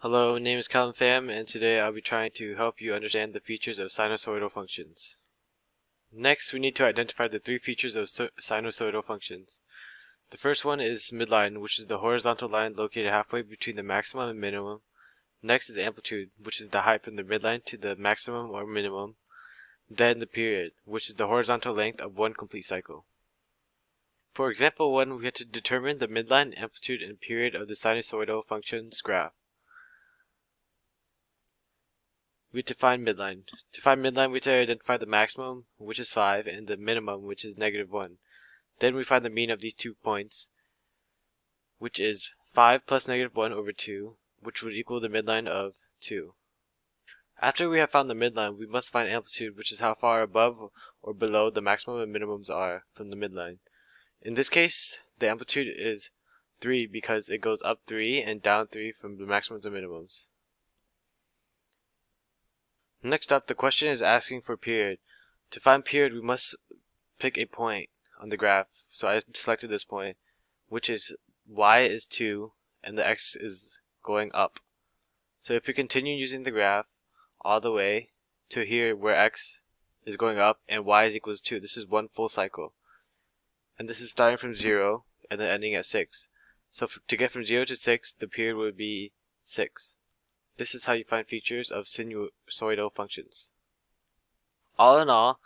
Hello, my name is Kalvin Pham, and today I'll be trying to help you understand the features of sinusoidal functions. Next, we need to identify the three features of sinusoidal functions. The first one is midline, which is the horizontal line located halfway between the maximum and minimum. Next is amplitude, which is the height from the midline to the maximum or minimum. Then the period, which is the horizontal length of one complete cycle. For example 1, we have to determine the midline, amplitude, and period of the sinusoidal function's graph. We have to find midline. To find midline, we have to identify the maximum, which is 5, and the minimum, which is -1. Then we find the mean of these 2 points, which is 5 plus -1 over 2, which would equal the midline of 2. After we have found the midline, we must find amplitude, which is how far above or below the maximum and minimums are from the midline. In this case, the amplitude is 3 because it goes up 3 and down 3 from the maximums and minimums. Next up, the question is asking for period. To find period, we must pick a point on the graph. So I selected this point, which is y is 2 and the x is going up. So if we continue using the graph all the way to here where x is going up and y is equals 2, this is one full cycle. And this is starting from 0 and then ending at 6. So to get from 0 to 6, the period would be 6. This is how you find features of sinusoidal functions. All in all,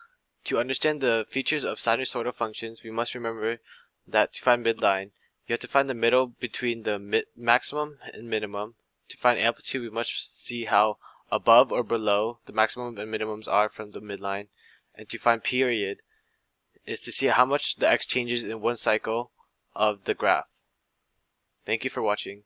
to understand the features of sinusoidal functions, we must remember that to find midline, you have to find the middle between the maximum and minimum. To find amplitude, we must see how above or below the maximum and minimums are from the midline. And to find period is to see how much the x changes in one cycle of the graph. Thank you for watching.